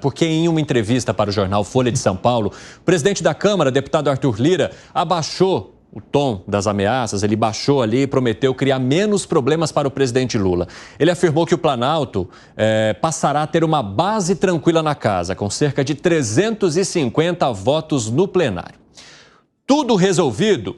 Porque em uma entrevista para o jornal Folha de São Paulo, o presidente da Câmara, deputado Arthur Lira, abaixou o tom das ameaças, ele baixou ali e prometeu criar menos problemas para o presidente Lula. Ele afirmou que o Planalto passará a ter uma base tranquila na casa, com cerca de 350 votos no plenário. Tudo resolvido?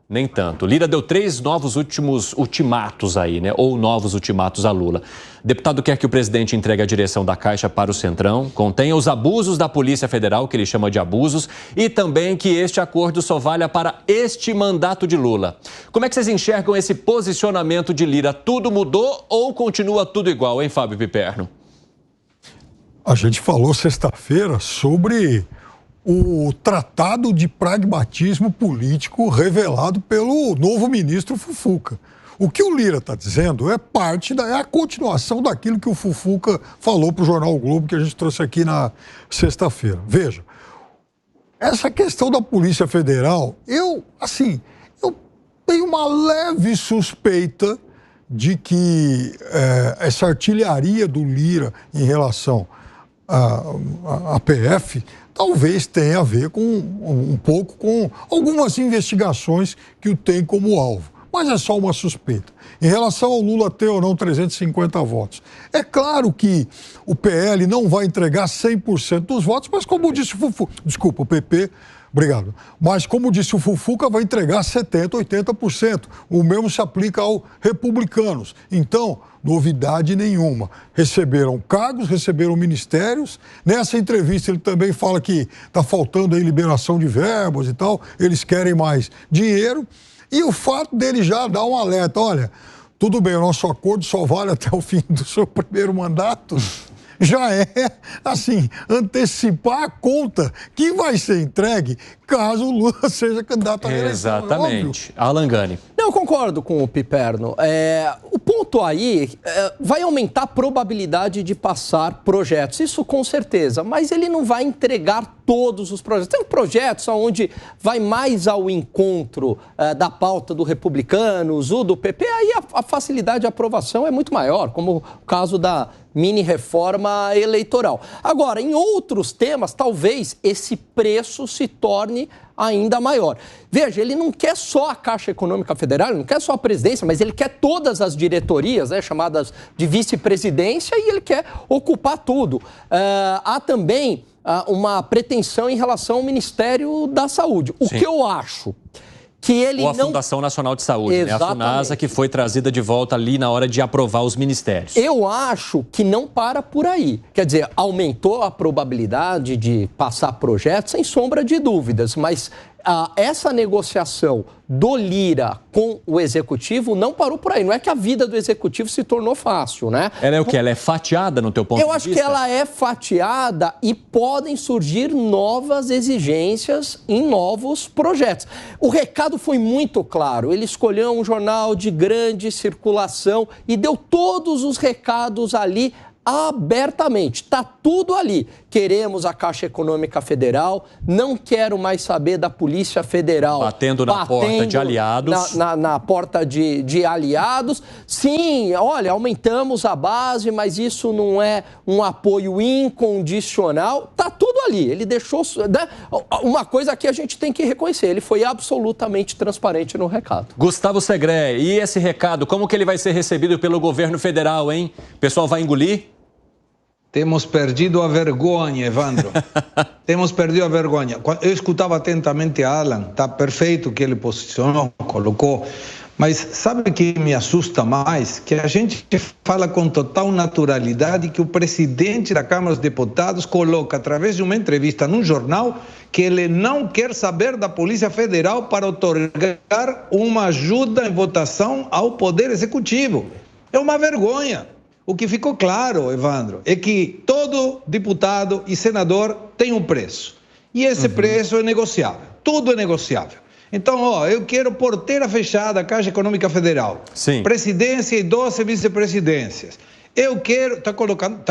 Nem tanto. Lira deu 3 novos ultimatos aí, né? Ou novos ultimatos a Lula. O deputado quer que o presidente entregue a direção da Caixa para o Centrão, contenha os abusos da Polícia Federal, que ele chama de abusos, e também que este acordo só valha para este mandato de Lula. Como é que vocês enxergam esse posicionamento de Lira? Tudo mudou ou continua tudo igual, hein, Fábio Piperno? A gente falou sexta-feira sobre o tratado de pragmatismo político revelado pelo novo ministro Fufuca. O que o Lira está dizendo é a continuação daquilo que o Fufuca falou para o jornal o Globo, que a gente trouxe aqui na sexta-feira. Veja, essa questão da Polícia Federal, eu tenho uma leve suspeita de que essa artilharia do Lira em relação à PF talvez tenha a ver com um pouco com algumas investigações que o tem como alvo. Mas é só uma suspeita. Em relação ao Lula ter ou não 350 votos, é claro que o PL não vai entregar 100% dos votos, mas como disse o Fufuca, desculpa, o PP, obrigado, mas como disse o Fufuca, vai entregar 70%, 80%. O mesmo se aplica aos republicanos. Então, novidade nenhuma. Receberam cargos, receberam ministérios. Nessa entrevista ele também fala que está faltando aí liberação de verbas e tal, eles querem mais dinheiro. E o fato dele já dar um alerta, olha, tudo bem, o nosso acordo só vale até o fim do seu primeiro mandato, já é, assim, antecipar a conta que vai ser entregue caso o Lula seja candidato à eleição. Exatamente. Alan Gani. Eu concordo com o Piperno. O ponto aí vai aumentar a probabilidade de passar projetos, isso com certeza, mas ele não vai entregar todos os projetos. Tem projetos onde vai mais ao encontro da pauta do Republicanos, o do PP, aí a facilidade de aprovação é muito maior, como o caso da mini-reforma eleitoral. Agora, em outros temas, talvez esse preço se torne ainda maior. Veja, ele não quer só a Caixa Econômica Federal, ele não quer só a presidência, mas ele quer todas as diretorias, né, chamadas de vice-presidência, e ele quer ocupar tudo. Há também uma pretensão em relação ao Ministério da Saúde. O que eu acho que ele ou a Fundação Nacional de Saúde, né? A FUNASA, que foi trazida de volta ali na hora de aprovar os ministérios. Eu acho que não para por aí. Quer dizer, aumentou a probabilidade de passar projetos, sem sombra de dúvidas, mas essa negociação do Lira com o Executivo não parou por aí. Não é que a vida do Executivo se tornou fácil, né? Ela é o quê? Ela é fatiada no teu ponto de vista? Eu acho que ela é fatiada e podem surgir novas exigências em novos projetos. O recado foi muito claro. Ele escolheu um jornal de grande circulação e deu todos os recados ali abertamente. Está tudo ali. Queremos a Caixa Econômica Federal, não quero mais saber da Polícia Federal. Batendo na porta de aliados. Na porta de aliados. Sim, olha, aumentamos a base, mas isso não é um apoio incondicional. Está tudo ali. Ele deixou... Né? Uma coisa que a gente tem que reconhecer, ele foi absolutamente transparente no recado. Gustavo Segré, e esse recado, como que ele vai ser recebido pelo governo federal, hein? O pessoal vai engolir? Temos perdido a vergonha, Evandro. Temos perdido a vergonha. Eu escutava atentamente a Alan, está perfeito o que ele posicionou, colocou, mas sabe o que me assusta mais? Que a gente fala com total naturalidade que o presidente da Câmara dos Deputados coloca, através de uma entrevista num jornal, que ele não quer saber da Polícia Federal para otorgar uma ajuda em votação ao Poder Executivo. É uma vergonha. O que ficou claro, Evandro, é que todo deputado e senador tem um preço. E esse preço é negociável. Tudo é negociável. Então, eu quero porteira fechada, Caixa Econômica Federal. Sim. Presidência e 12 vice-presidências. Eu quero... Está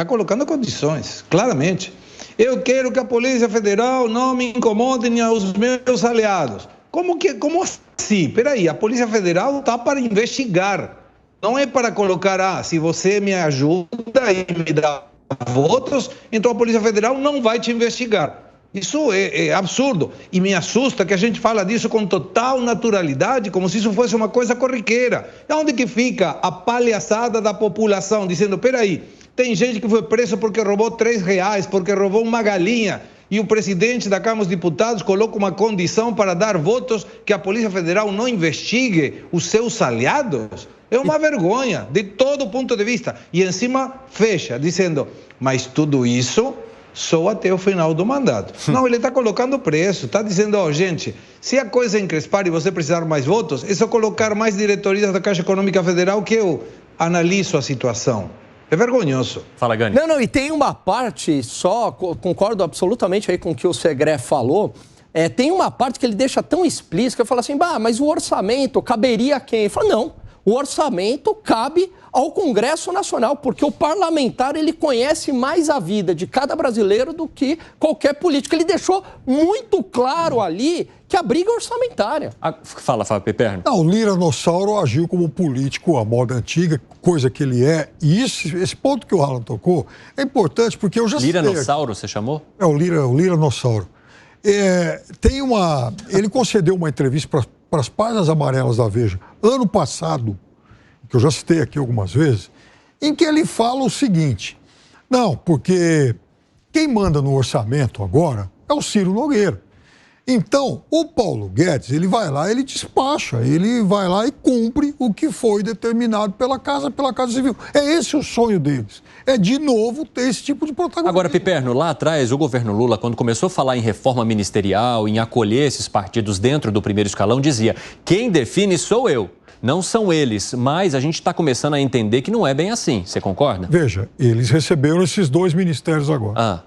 colocando condições, claramente. Eu quero que a Polícia Federal não me incomode nem aos meus aliados. Como assim? Peraí, a Polícia Federal está para investigar. Não é para colocar, se você me ajuda e me dá votos, então a Polícia Federal não vai te investigar. Isso é absurdo. E me assusta que a gente fala disso com total naturalidade, como se isso fosse uma coisa corriqueira. E onde que fica a palhaçada da população, dizendo, peraí, tem gente que foi preso porque roubou R$3, porque roubou uma galinha, e o presidente da Câmara dos Deputados coloca uma condição para dar votos que a Polícia Federal não investigue os seus aliados? É uma vergonha, de todo ponto de vista. E em cima fecha, dizendo, mas tudo isso só até o final do mandato. Não, ele está colocando preço, está dizendo, gente, se a coisa encrespar e você precisar mais votos, é só colocar mais diretorias da Caixa Econômica Federal que eu analiso a situação. É vergonhoso. Fala, Gani. Não, e tem uma parte só, concordo absolutamente aí com o que o Segré falou, tem uma parte que ele deixa tão explícita, que eu falo assim, mas o orçamento caberia a quem? Ele fala, não, o orçamento cabe ao Congresso Nacional, porque o parlamentar, ele conhece mais a vida de cada brasileiro do que qualquer político. Ele deixou muito claro ali que a briga é orçamentária. Fala, Fábio Piperno. Não, o Liranossauro agiu como político à moda antiga, coisa que ele é. E esse ponto que o Alan tocou é importante, porque eu já sei... Liranossauro, você chamou? É, o Liranossauro. Ele concedeu uma entrevista para as páginas amarelas da Veja, ano passado, que eu já citei aqui algumas vezes, em que ele fala o seguinte, não, porque quem manda no orçamento agora é o Ciro Nogueira. Então, o Paulo Guedes, ele vai lá, ele despacha, ele vai lá e cumpre o que foi determinado pela Casa Civil. É esse o sonho deles. É, de novo, ter esse tipo de protagonismo. Agora, Piperno, lá atrás, o governo Lula, quando começou a falar em reforma ministerial, em acolher esses partidos dentro do primeiro escalão, dizia, quem define sou eu. Não são eles, mas a gente está começando a entender que não é bem assim. Você concorda? Veja, eles receberam esses 2 ministérios agora.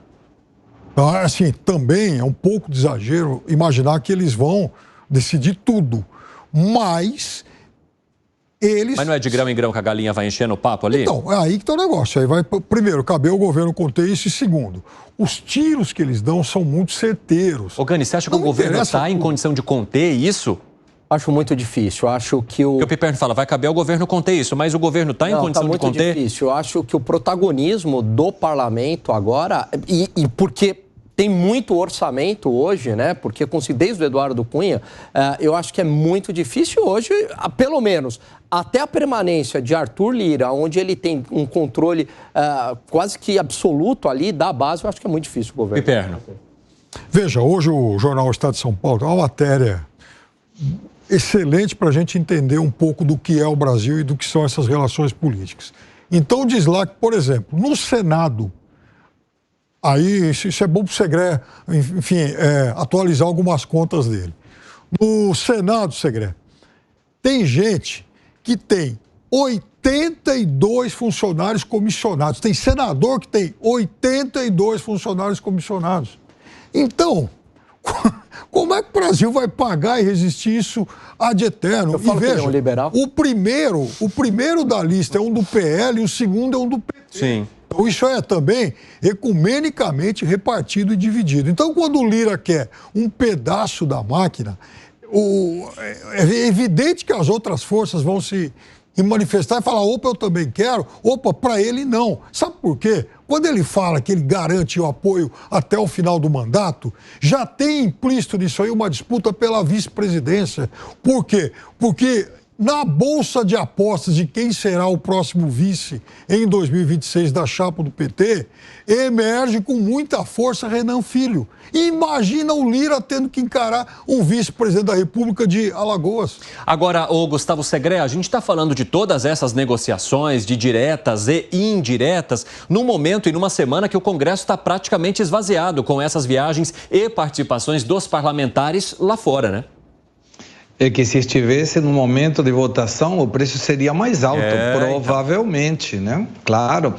Assim, também é um pouco de exagero imaginar que eles vão decidir tudo. Mas eles... Mas não é de grão em grão que a galinha vai enchendo o papo ali? Então, é aí que está o negócio. Aí vai, primeiro, caber ao governo conter isso. E segundo, os tiros que eles dão são muito certeiros. Ô, Gani, você acha que o governo está em condição de conter isso? Acho muito difícil. Acho que o Piperno fala, vai caber ao governo conter isso, mas o governo está em condição de conter? Não, está muito difícil. Eu acho que o protagonismo do parlamento agora, e porque tem muito orçamento hoje, né? Porque desde o Eduardo Cunha, eu acho que é muito difícil hoje, pelo menos, até a permanência de Arthur Lira, onde ele tem um controle quase que absoluto ali da base, eu acho que é muito difícil o governo. Piperno. Veja, hoje o jornal Estado de São Paulo tem uma matéria excelente para a gente entender um pouco do que é o Brasil e do que são essas relações políticas. Então diz lá que, por exemplo, no Senado, aí isso é bom para o Segré, enfim, atualizar algumas contas dele. No Senado, Segré, tem gente que tem 82 funcionários comissionados. Tem senador que tem 82 funcionários comissionados. Então, como é que o Brasil vai pagar e resistir isso ad eterno? Eu falo que ele é um liberal. O primeiro da lista é um do PL e o segundo é um do PT. Sim. Então isso é também ecumenicamente repartido e dividido. Então quando o Lira quer um pedaço da máquina, é evidente que as outras forças vão se manifestar e falar, opa, eu também quero, opa, para ele não. Sabe por quê? Quando ele fala que ele garante o apoio até o final do mandato, já tem implícito nisso aí uma disputa pela vice-presidência. Por quê? Porque na bolsa de apostas de quem será o próximo vice em 2026 da chapa do PT, emerge com muita força Renan Filho. E imagina o Lira tendo que encarar um vice-presidente da República de Alagoas. Agora, Gustavo Segré, a gente está falando de todas essas negociações, de diretas e indiretas, num momento e numa semana que o Congresso está praticamente esvaziado com essas viagens e participações dos parlamentares lá fora, né? É que se estivesse no momento de votação, o preço seria mais alto, provavelmente, então, né? Claro.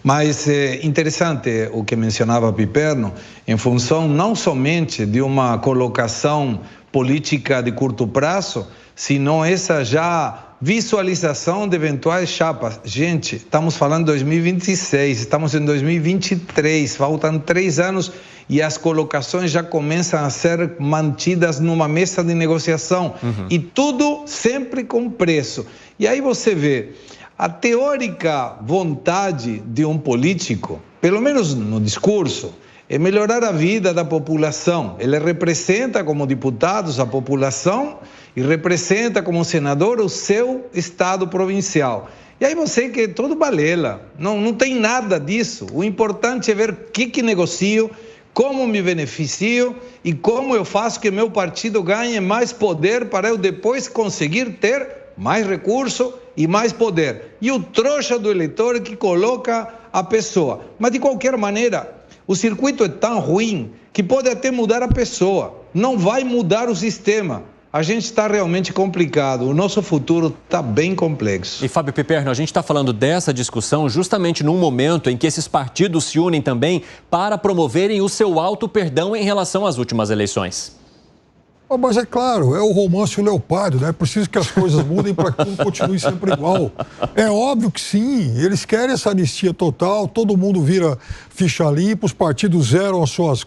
Mas é interessante o que mencionava Piperno, em função não somente de uma colocação política de curto prazo, senão essa já visualização de eventuais chapas. Gente, estamos falando de 2026, estamos em 2023, faltam 3 anos e as colocações já começam a ser mantidas numa mesa de negociação. E tudo sempre com preço. E aí você vê a teórica vontade de um político pelo menos no discurso, é melhorar a vida da população. Ele representa como deputados a população e representa como senador o seu estado provincial. E aí você que é tudo balela, não tem nada disso. O importante é ver o que negocio, como me beneficio e como eu faço que meu partido ganhe mais poder para eu depois conseguir ter mais recurso e mais poder. E o trouxa do eleitor que coloca a pessoa. Mas de qualquer maneira, o circuito é tão ruim que pode até mudar a pessoa. Não vai mudar o sistema. A gente está realmente complicado, o nosso futuro está bem complexo. E Fábio Piperno, a gente está falando dessa discussão justamente num momento em que esses partidos se unem também para promoverem o seu alto perdão em relação às últimas eleições. Mas é claro, é o romance e o leopardo, né? É preciso que as coisas mudem para que tudo continue sempre igual. É óbvio que sim, eles querem essa anistia total, todo mundo vira ficha limpa, os partidos zeram as suas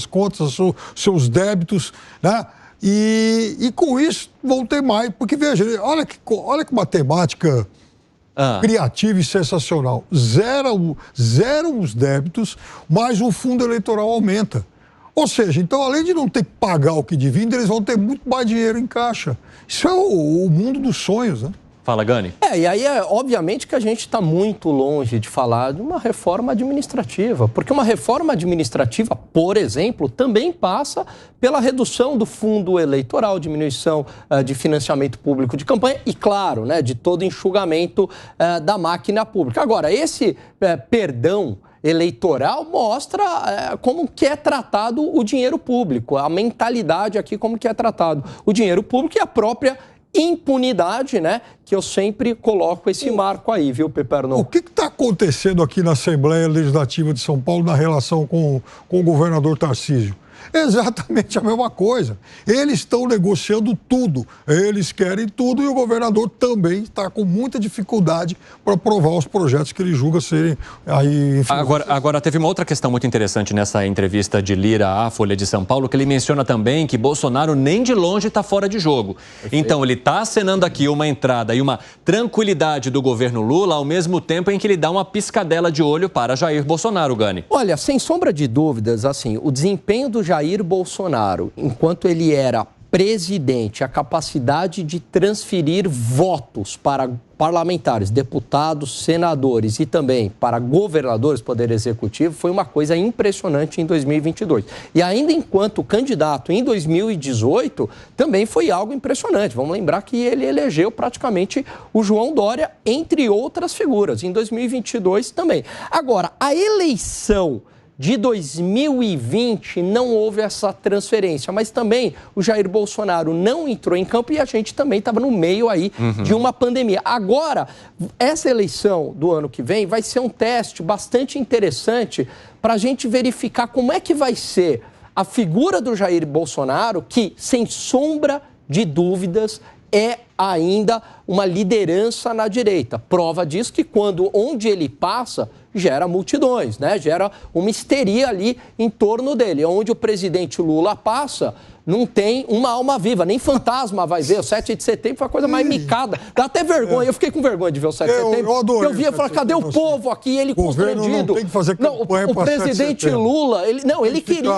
contas, os seus débitos, né? E com isso vão ter mais, porque veja, olha que matemática criativa e sensacional. Zeram os débitos, mas o fundo eleitoral aumenta. Ou seja, então além de não ter que pagar o que divide, eles vão ter muito mais dinheiro em caixa. Isso é o mundo dos sonhos, né? Fala, Gani. E aí obviamente que a gente está muito longe de falar de uma reforma administrativa, porque uma reforma administrativa, por exemplo, também passa pela redução do fundo eleitoral, diminuição de financiamento público de campanha e, claro, né, de todo enxugamento da máquina pública. Agora, esse perdão eleitoral mostra como que é tratado o dinheiro público, a mentalidade aqui como que é tratado o dinheiro público e a própria impunidade, né? Que eu sempre coloco esse marco aí, viu, Piperno? O que está acontecendo aqui na Assembleia Legislativa de São Paulo na relação com o governador Tarcísio? É exatamente a mesma coisa. Eles estão negociando tudo. Eles querem tudo e o governador também está com muita dificuldade para aprovar os projetos que ele julga serem aí... Agora, teve uma outra questão muito interessante nessa entrevista de Lira à Folha de São Paulo, que ele menciona também que Bolsonaro nem de longe está fora de jogo. Perfeito. Então, ele está acenando aqui uma entrada e uma tranquilidade do governo Lula, ao mesmo tempo em que ele dá uma piscadela de olho para Jair Bolsonaro, Gani. Olha, sem sombra de dúvidas, assim, o desempenho do Jair Bolsonaro, enquanto ele era presidente, a capacidade de transferir votos para parlamentares, deputados, senadores e também para governadores, poder executivo, foi uma coisa impressionante em 2022. E ainda enquanto candidato em 2018, também foi algo impressionante. Vamos lembrar que ele elegeu praticamente o João Dória, entre outras figuras, em 2022 também. Agora, a eleição de 2020 não houve essa transferência, mas também o Jair Bolsonaro não entrou em campo e a gente também estava no meio aí de uma pandemia. Agora, essa eleição do ano que vem vai ser um teste bastante interessante para a gente verificar como é que vai ser a figura do Jair Bolsonaro, que, sem sombra de dúvidas, é ainda uma liderança na direita. Prova disso que onde ele passa, gera multidões, né? Gera uma histeria ali em torno dele. Onde o presidente Lula passa, não tem uma alma viva, nem fantasma vai ver. O 7 de setembro foi a coisa mais micada. Dá até vergonha. Eu fiquei com vergonha de ver o 7 de setembro. Eu via e falava, cadê o povo aqui? Ele constrangido. Não tem que fazer campanha o presidente Lula, ele queria,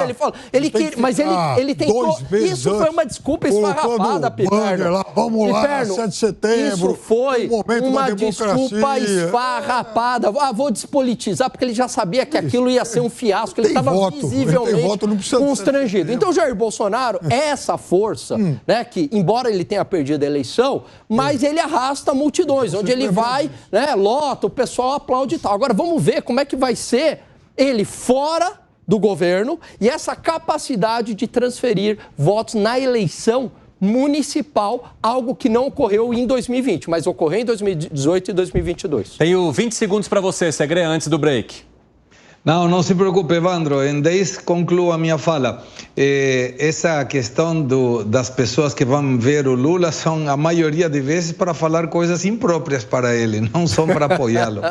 mas ele tentou. Isso foi uma desculpa esfarrapada, Piperno. Vamos lá, 7 de setembro. Isso foi uma desculpa esfarrapada. Vou despolitizar, porque ele já sabia que aquilo ia ser um fiasco. Ele estava visivelmente constrangido. Então, Jair Bolsonaro, essa força, né, que embora ele tenha perdido a eleição, mas ele arrasta multidões, onde ele vai, né, lota, o pessoal aplaude e tal. Agora vamos ver como é que vai ser ele fora do governo e essa capacidade de transferir votos na eleição municipal, algo que não ocorreu em 2020, mas ocorreu em 2018 e 2022. Tenho 20 segundos para você, Segre, antes do break. Não se preocupe, Evandro. Em 10 concluo a minha fala. Essa questão das pessoas que vão ver o Lula são, a maioria de vezes, para falar coisas impróprias para ele, não são para apoiá-lo.